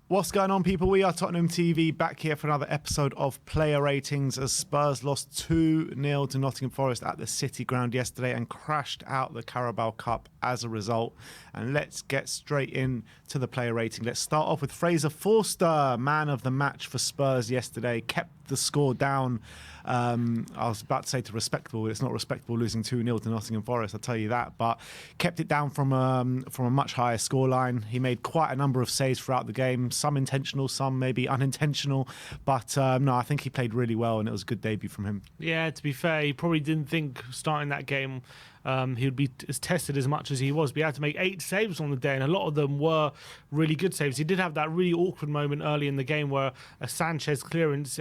What's going on, people? We are Tottenham TV, back here for another episode of Player Ratings as Spurs lost 2-0 to Nottingham Forest at the City Ground yesterday and crashed out the Carabao Cup as a result. And let's get straight into the player rating. Let's start off with Fraser Forster, man of the match for Spurs yesterday. Kept the score down. I was about to say to respectable. It's not respectable losing 2-0 to Nottingham Forest, I'll tell you that. But kept it down from a much higher scoreline. He made quite a number of saves throughout the game. Some intentional, some maybe unintentional. But no, I think he played really well and it was a good debut from him. Yeah, to be fair, he probably didn't think starting that game he would be as tested as much as he was. But he had to make 8 saves on the day, and a lot of them were really good saves. He did have that really awkward moment early in the game where a Sanchez clearance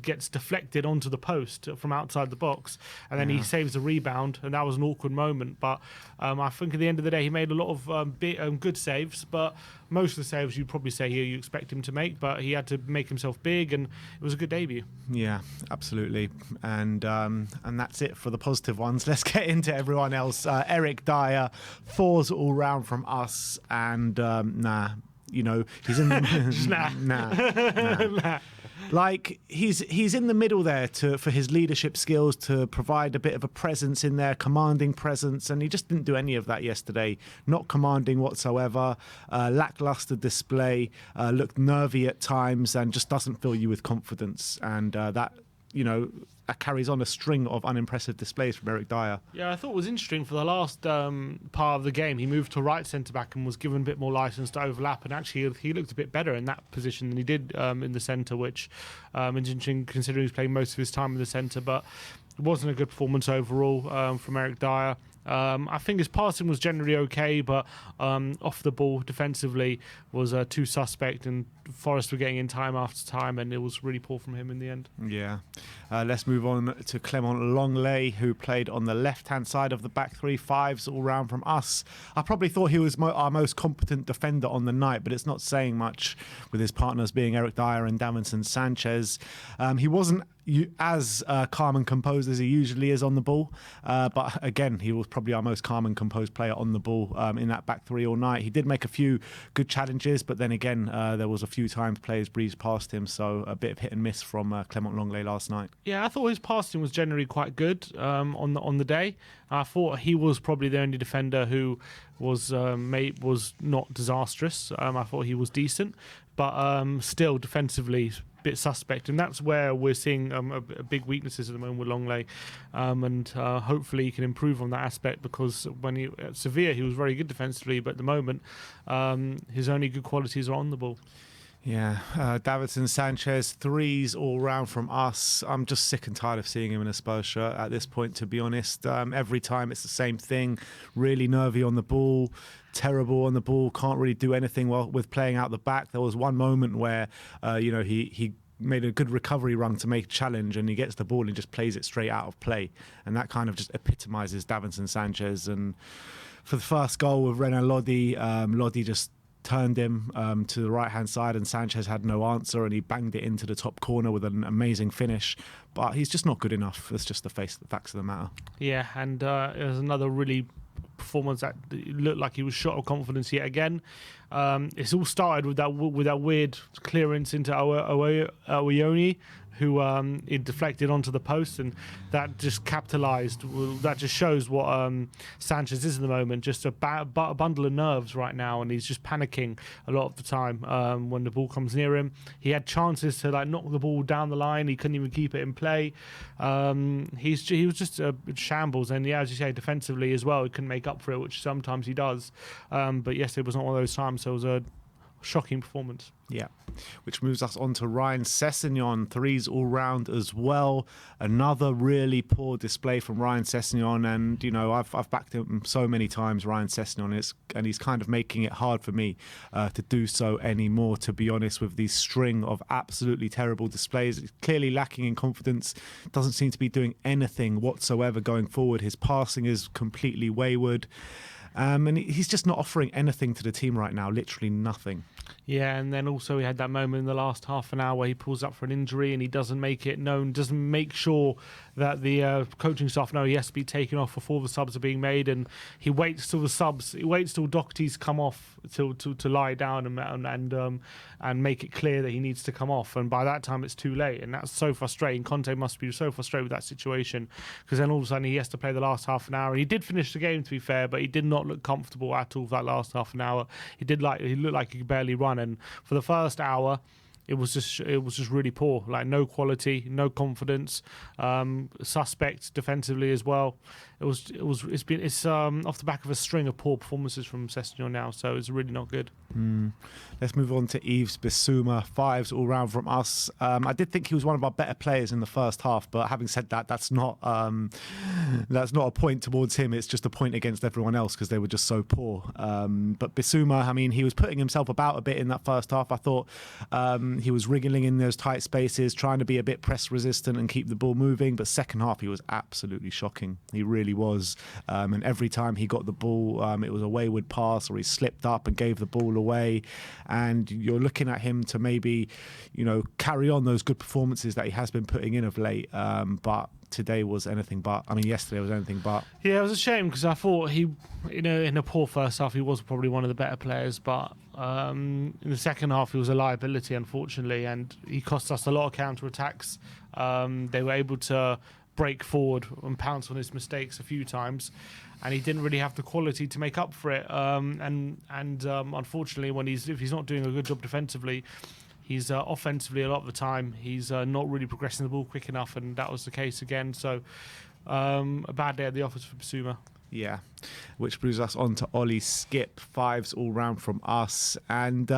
gets deflected onto the post from outside the box, and then he saves a rebound, and that was an awkward moment. But I think at the end of the day, he made a lot of good saves, but most of the saves you'd probably say here you expect him to make, but he had to make himself big, and it was a good debut. Yeah, absolutely. And that's it for the positive ones. Let's get into everyone else. Eric Dyer, 4s all round from us, and he's in the nah. Like he's in the middle there for his leadership skills, to provide a bit of a presence in there, commanding presence, and he just didn't do any of that yesterday. Not commanding whatsoever, lackluster display, looked nervy at times, and just doesn't fill you with confidence. And that carries on a string of unimpressive displays from Eric Dyer. Yeah, I thought it was interesting for the last part of the game. He moved to right centre-back and was given a bit more licence to overlap, and actually he looked a bit better in that position than he did in the centre, which is interesting considering he's playing most of his time in the centre, but it wasn't a good performance overall from Eric Dyer. I think his passing was generally okay, but off the ball defensively was too suspect, and Forest were getting in time after time, and it was really poor from him in the end. Yeah. Let's move on to Clement Longley, who played on the left-hand side of the back three, 5s all round from us. I probably thought he was our most competent defender on the night, but it's not saying much with his partners being Eric Dyer and Davidson Sanchez. He wasn't as calm and composed as he usually is on the ball, but again, he was probably our most calm and composed player on the ball in that back three all night. He did make a few good challenges, but then again, there was a few times players breezed past him, so a bit of hit and miss from Clement Longley last night. Yeah, I thought his passing was generally quite good on the day. I thought he was probably the only defender who was not disastrous. I thought he was decent, but still defensively bit suspect, and that's where we're seeing big weaknesses at the moment with Longley, and hopefully he can improve on that aspect, because when he at Sevilla he was very good defensively, but at the moment his only good qualities are on the ball. Yeah, Davidson Sanchez, 3s all round from us. I'm just sick and tired of seeing him in a Spurs shirt at this point, to be honest. Every time it's the same thing. Really nervy on the ball, terrible on the ball, can't really do anything well with playing out the back. There was one moment where he made a good recovery run to make a challenge, and he gets the ball and just plays it straight out of play, and that kind of just epitomises Davinson Sanchez. And for the first goal with Renan Lodi, Lodi just turned him to the right hand side, and Sanchez had no answer, and he banged it into the top corner with an amazing finish, but he's just not good enough. That's just the facts of the matter. Yeah, and it was another really performance that looked like he was shot of confidence yet again. It's all started with that weird clearance into Awoniyi, who it deflected onto the post, and that just capitalised. That just shows what Sanchez is at the moment, just a bundle of nerves right now, and he's just panicking a lot of the time when the ball comes near him. He had chances to knock the ball down the line, he couldn't even keep it in play. He was just a shambles, and yeah, as you say, defensively as well, he couldn't make up for it, which sometimes he does. But yes, it was not one of those times, so it was a shocking performance. Yeah, which moves us on to Ryan Sessoen, 3s all round as well. Another really poor display from Ryan Sessoen, and I've backed him so many times, Ryan Sessoen, and he's kind of making it hard for me to do so anymore, to be honest, with these string of absolutely terrible displays. He's clearly lacking in confidence, doesn't seem to be doing anything whatsoever going forward. His passing is completely wayward. And he's just not offering anything to the team right now, literally nothing. Yeah, and then also he had that moment in the last half an hour where he pulls up for an injury and he doesn't make it known, doesn't make sure that the coaching staff know he has to be taken off before the subs are being made, and he waits till Doherty's come off to lie down and make it clear that he needs to come off, and by that time it's too late, and that's so frustrating. Conte must be so frustrated with that situation, because then all of a sudden he has to play the last half an hour. He did finish the game, to be fair, but he did not look comfortable at all for that last half an hour. He looked like he could barely run, and for the first hour it was just really poor. Like, no quality, no confidence, suspect defensively as well. It's off the back of a string of poor performances from Sessoen now, so it's really not good. Let's move on to Yves Bissouma. 5s all round from us. I did think he was one of our better players in the first half, but having said that, that's not a point towards him. It's just a point against everyone else because they were just so poor. But Bissouma, I mean, he was putting himself about a bit in that first half. I thought he was wriggling in those tight spaces, trying to be a bit press resistant and keep the ball moving. But second half, he was absolutely shocking. He really was. And every time he got the ball, it was a wayward pass, or he slipped up and gave the ball away. And you're looking at him to maybe, carry on those good performances that he has been putting in of late. But today was anything but. I mean, yesterday was anything but. Yeah, it was a shame because I thought he, in a poor first half, he was probably one of the better players. But in the second half, he was a liability, unfortunately, and he cost us a lot of counter-attacks. They were able to break forward and pounce on his mistakes a few times, and he didn't really have the quality to make up for it. Unfortunately, if he's not doing a good job defensively, he's offensively a lot of the time he's not really progressing the ball quick enough, and that was the case again. So a bad day at the office for Bissouma. Yeah, which brings us on to Ollie Skipp. 5s all round from us. And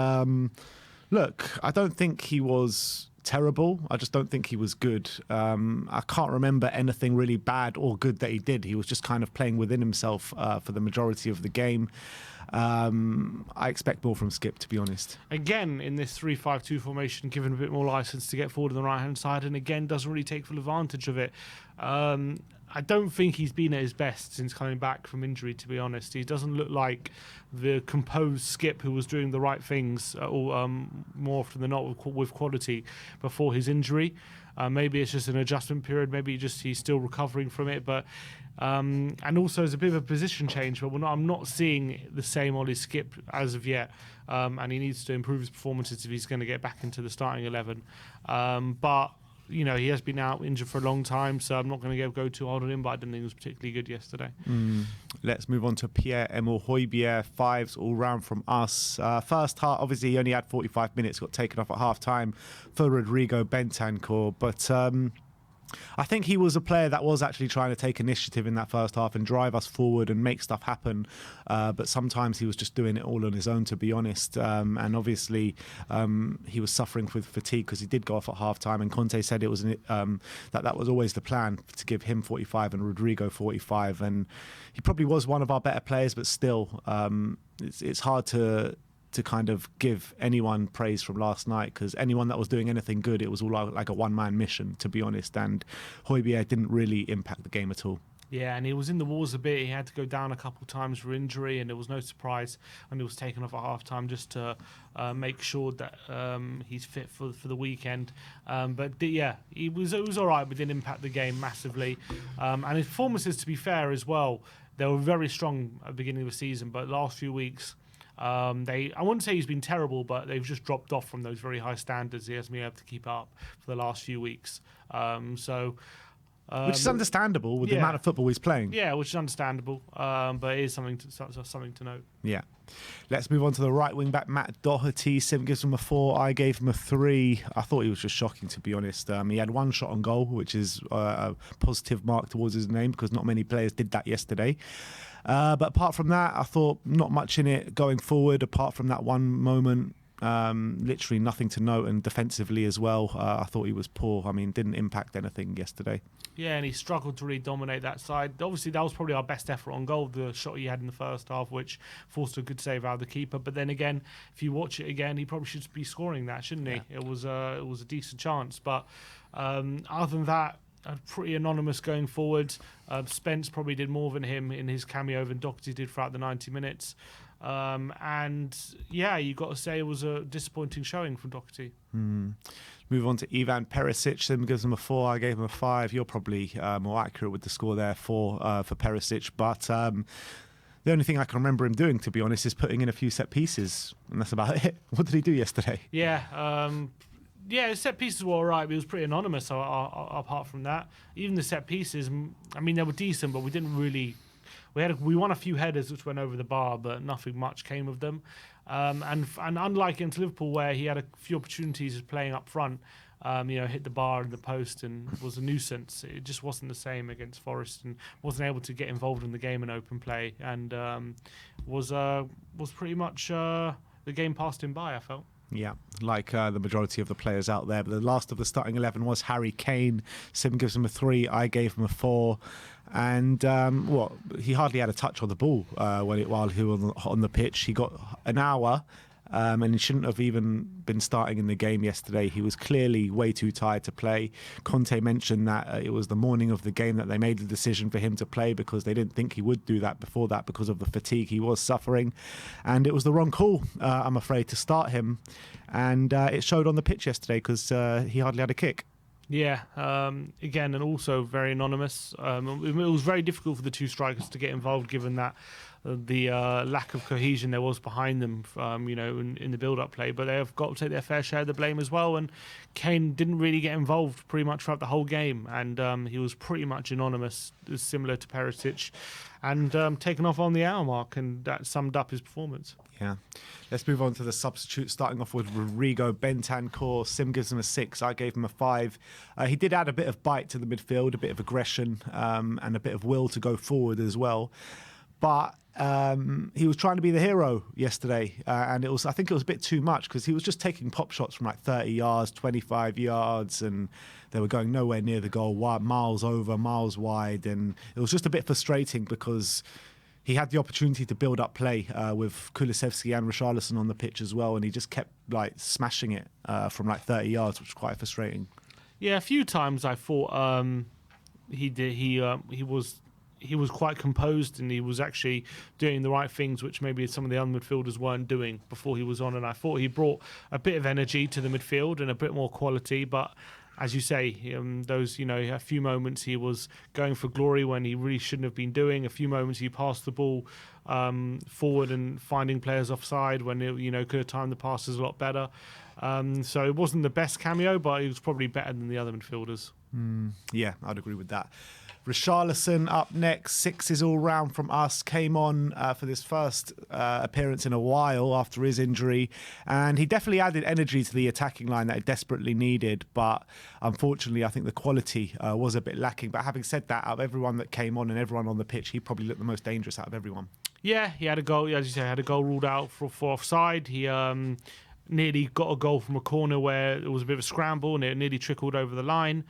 look, I don't think he was terrible. I just don't think he was good. I can't remember anything really bad or good that he did. He was just kind of playing within himself for the majority of the game. I expect more from Skipp, to be honest. Again, in this 3-5-2 formation, given a bit more license to get forward on the right-hand side, and again, doesn't really take full advantage of it. I don't think he's been at his best since coming back from injury, to be honest. He doesn't look like the composed Skipp who was doing the right things more often than not with quality before his injury. Maybe it's just an adjustment period. Maybe he's still recovering from it. But and also it's a bit of a position change. But I'm not seeing the same Ollie Skipp as of yet. And he needs to improve his performances if he's going to get back into the starting 11. But he has been out injured for a long time, so I'm not going to go too hard on him, but I didn't think he was particularly good yesterday. Let's move on to Pierre Hojbjerg. 5s all round from us. First half, obviously, he only had 45 minutes, got taken off at half-time for Rodrigo Bentancur, but I think he was a player that was actually trying to take initiative in that first half and drive us forward and make stuff happen. But sometimes he was just doing it all on his own, to be honest. And obviously, he was suffering with fatigue because he did go off at half-time. And Conte said it was that was always the plan, to give him 45 and Rodrigo 45. And he probably was one of our better players, but still, it's hard to kind of give anyone praise from last night, because anyone that was doing anything good, it was all like a one-man mission, to be honest, and Hojbjerg didn't really impact the game at all. Yeah, and he was in the walls a bit. He had to go down a couple of times for injury, and it was no surprise when he was taken off at half-time just to make sure that he's fit for the weekend. It was all right, but didn't impact the game massively. And his performances, to be fair as well, they were very strong at the beginning of the season, but last few weeks, I wouldn't say he's been terrible, but they've just dropped off from those very high standards he hasn't been able to keep up for the last few weeks. Which is understandable with the amount of football he's playing. Yeah, which is understandable, but it is something to note. Yeah. Let's move on to the right wing back, Matt Doherty. Sim gives him a 4. I gave him a 3. I thought he was just shocking, to be honest. He had one shot on goal, which is a positive mark towards his name, because not many players did that yesterday. But apart from that, I thought not much in it going forward, apart from that one moment. Literally nothing to note, and defensively as well, I thought he was poor. I mean, didn't impact anything yesterday. Yeah, and he struggled to really dominate that side. Obviously, that was probably our best effort on goal, the shot he had in the first half, which Forster could save out of the keeper. But then again, if you watch it again, he probably should be scoring that, shouldn't he? Yeah. It was a decent chance. But other than that, pretty anonymous going forward. Spence probably did more than him in his cameo than Doherty did throughout the 90 minutes. And yeah, you got to say it was a disappointing showing from Doherty. Move on to Ivan Perisic. Sim gives him a 4. I gave him a 5. You're probably more accurate with the score there, 4 for Perisic. But the only thing I can remember him doing, to be honest, is putting in a few set pieces, and that's about it. What did he do yesterday? Yeah. His set pieces were all right, but he was pretty anonymous apart from that. Even the set pieces, I mean, they were decent, but we didn't really... We won a few headers which went over the bar, but nothing much came of them. And unlike against Liverpool, where he had a few opportunities of playing up front, hit the bar and the post and was a nuisance. It just wasn't the same against Forest, and wasn't able to get involved in the game in open play, and was pretty much the game passed him by, I felt. Yeah, like the majority of the players out there. But the last of the starting 11 was Harry Kane. Sim gives him a 3. I gave him a 4. And he hardly had a touch on the ball while he was on the pitch. He got an hour, and he shouldn't have even been starting in the game yesterday. He was clearly way too tired to play. Conte mentioned that it was the morning of the game that they made the decision for him to play, because they didn't think he would do that before that because of the fatigue he was suffering. And it was the wrong call, I'm afraid, to start him. And it showed on the pitch yesterday, because he hardly had a kick. Yeah, again, and also very anonymous. It was very difficult for the two strikers to get involved, given that the lack of cohesion there was behind them, in the build-up play. But they have got to take their fair share of the blame as well. And Kane didn't really get involved pretty much throughout the whole game, and he was pretty much anonymous, similar to Perisic, and taken off on the hour mark, and that summed up his performance. Yeah. Let's move on to the substitute, starting off with Rodrigo Bentancur. Sim gives him a 6. I gave him a 5. He did add a bit of bite to the midfield, a bit of aggression, and a bit of will to go forward as well. But he was trying to be the hero yesterday, and I think it was a bit too much, because he was just taking pop shots from like 30 yards, 25 yards, and they were going nowhere near the goal, miles over, miles wide, and it was just a bit frustrating, because he had the opportunity to build up play with Kulusevski and Richarlison on the pitch as well, and he just kept like smashing it from like 30 yards, which was quite frustrating. Yeah, a few times I thought he was quite composed, and he was actually doing the right things, which maybe some of the other midfielders weren't doing before he was on. And I thought he brought a bit of energy to the midfield and a bit more quality, but as you say, a few moments he was going for glory when he really shouldn't have been doing. A few moments he passed the ball forward and finding players offside when it could have timed the passes a lot better. So it wasn't the best cameo, but it was probably better than the other midfielders. Yeah, I'd agree with that. Richarlison up next. 6 is all round from us. Came on for this first appearance in a while after his injury, and he definitely added energy to the attacking line that it desperately needed, but unfortunately I think the quality was a bit lacking. But having said that, out of everyone that came on and everyone on the pitch, he probably looked the most dangerous out of everyone. Yeah, he had a goal, as you say, had a goal ruled out for offside. He nearly got a goal from a corner where it was a bit of a scramble and it nearly trickled over the line.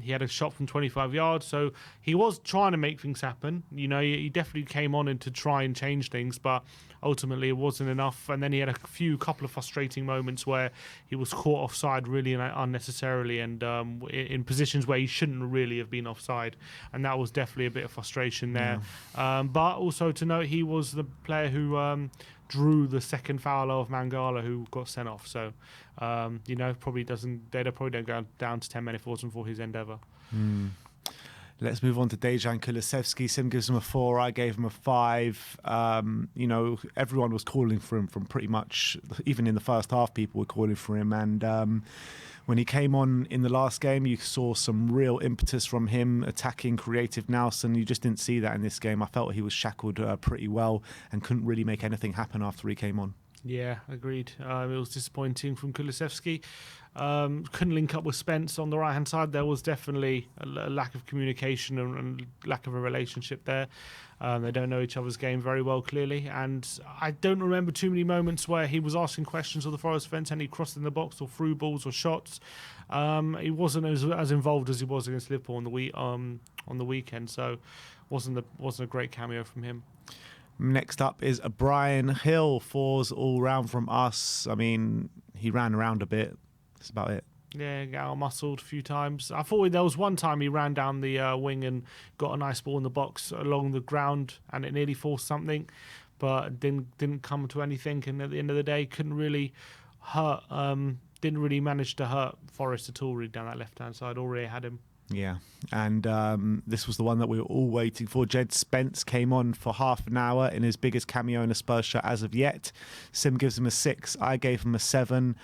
He had a shot from 25 yards, so he was trying to make things happen. He definitely came on to try and change things, but ultimately it wasn't enough. And then he had a couple of frustrating moments where he was caught offside really unnecessarily, and in positions where he shouldn't really have been offside, and that was definitely a bit of frustration there. But also to note, he was the player who drew the second foul of Mangala, who got sent off. So, probably don't go down to 10 men if it wasn't for his endeavour. Let's move on to Dejan Kulusevski. Sim gives him a 4. I gave him a 5. Everyone was calling for him from pretty much, even in the first half, people were calling for him. And when he came on in the last game, you saw some real impetus from him, attacking, creative nous, and you just didn't see that in this game. I felt he was shackled pretty well and couldn't really make anything happen after he came on. Yeah, agreed. It was disappointing from Kulusevski. Couldn't link up with Spence on the right-hand side. There was definitely a lack of communication and lack of a relationship there. They don't know each other's game very well, clearly. And I don't remember too many moments where he was asking questions of the Forest fence and he crossed in the box or through balls or shots. He wasn't as involved as he was against Liverpool on the weekend. So wasn't a great cameo from him. Next up is Brian Hill. 4s all round from us. I mean, he ran around a bit. That's about it. Yeah, got out-muscled a few times. I thought there was one time he ran down the wing and got a nice ball in the box along the ground, and it nearly forced something. but didn't come to anything. And at the end of the day, couldn't really hurt. Didn't really manage to hurt Forest at all. Really down that left hand side, already had him. Yeah, and this was the one that we were all waiting for. Jed Spence came on for half an hour in his biggest cameo in a Spurs shirt as of yet. Sim gives him a 6. I gave him a 7.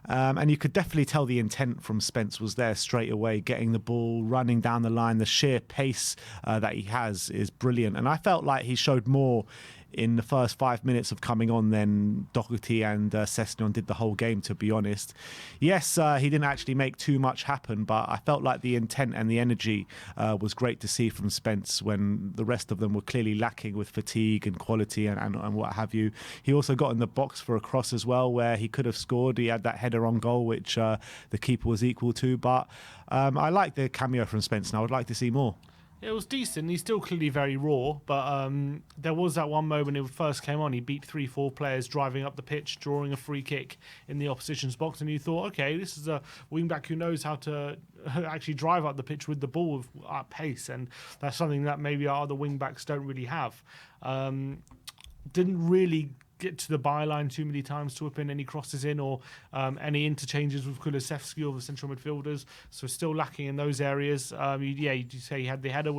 And you could definitely tell the intent from Spence was there straight away, getting the ball, running down the line. The sheer pace that he has is brilliant. And I felt like he showed more in the first 5 minutes of coming on than Doherty and Sessoen did the whole game, to be honest. Yes, he didn't actually make too much happen, but I felt like the intent and the energy was great to see from Spence when the rest of them were clearly lacking with fatigue and quality and what have you. He also got in the box for a cross as well, where he could have scored. He had that header on goal, which the keeper was equal to. But I like the cameo from Spence, and I would like to see more. It was decent. He's still clearly very raw, but there was that one moment he first came on. He beat 3-4 players driving up the pitch, drawing a free kick in the opposition's box, and you thought, okay, this is a wing-back who knows how to actually drive up the pitch with the ball at pace, and that's something that maybe our other wing-backs don't really have. Didn't really get to the byline too many times to whip in any crosses in or any interchanges with Kolasov or the central midfielders, so still lacking in those areas. You say he had the header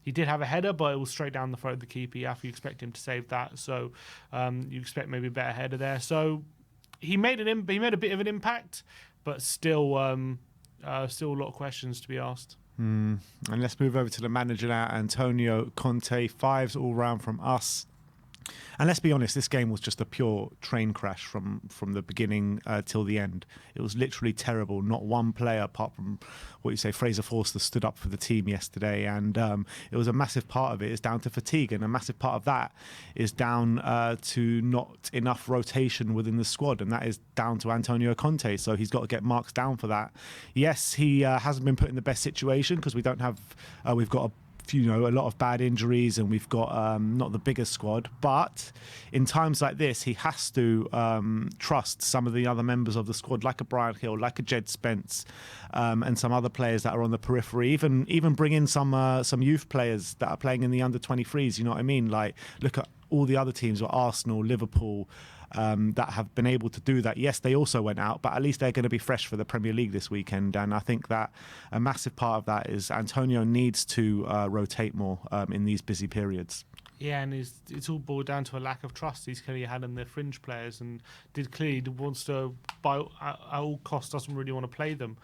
he did have a header, but it was straight down the throat of the keeper. You expect him to save that, so you expect maybe a better header there. So he made a bit of an impact, but still a lot of questions to be asked. And let's move over to the manager now, Antonio Conte. 5s all round from us. And let's be honest, this game was just a pure train crash from the beginning till the end. It was literally terrible. Not one player, apart from what you say, Fraser Forster, stood up for the team yesterday. And it was a massive part of it is down to fatigue. And a massive part of that is down to not enough rotation within the squad. And that is down to Antonio Conte. So he's got to get marks down for that. Yes, he hasn't been put in the best situation because we don't have, we've got a lot of bad injuries and we've got not the biggest squad, but in times like this he has to trust some of the other members of the squad, like a Brian Hill, like a Jed Spence, and some other players that are on the periphery, even bring in some youth players that are playing in the under 23s, you know what I mean? Like, look at all the other teams, or Arsenal, Liverpool, that have been able to do that. Yes, they also went out, but at least they're going to be fresh for the Premier League this weekend. And I think that a massive part of that is Antonio needs to rotate more in these busy periods. Yeah, and it's all boiled down to a lack of trust he's clearly had in the fringe players, and wants to, at all costs, doesn't really want to play them.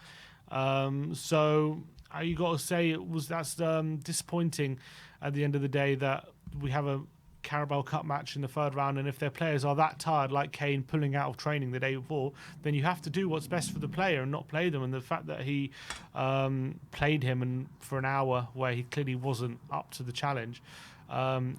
So you got to say that's disappointing at the end of the day that we have a Carabao Cup match in the third round, and if their players are that tired, like Kane pulling out of training the day before, then you have to do what's best for the player and not play them. And the fact that he played him for an hour where he clearly wasn't up to the challenge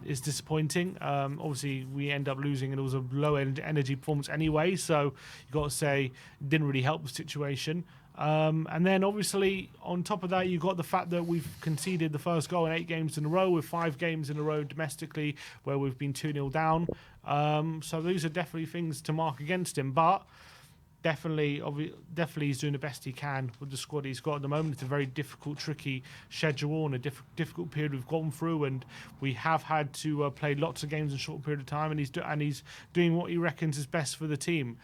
is disappointing. Obviously we end up losing, and it was a low energy performance anyway, so you got to say it didn't really help the situation. And then obviously on top of that, you've got the fact that we've conceded the first goal in 8 games in a row, with 5 games in a row domestically where we've been 2-0 down. So these are definitely things to mark against him, but definitely he's doing the best he can with the squad he's got at the moment. It's a very difficult, tricky schedule and a difficult period we've gone through, and we have had to play lots of games in a short period of time, and he's doing what he reckons is best for the team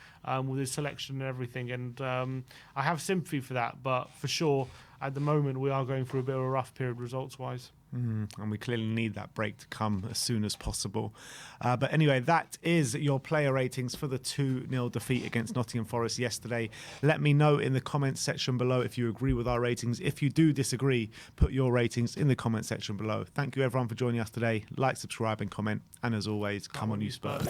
with his selection and everything, and I have sympathy for that, but for sure at the moment we are going through a bit of a rough period results-wise. And we clearly need that break to come as soon as possible. But anyway, that is your player ratings for the 2-0 defeat against Nottingham Forest yesterday. Let me know in the comments section below if you agree with our ratings. If you do disagree, put your ratings in the comment section below. Thank you everyone for joining us today. Like, subscribe and comment. And as always, come on you Spurs.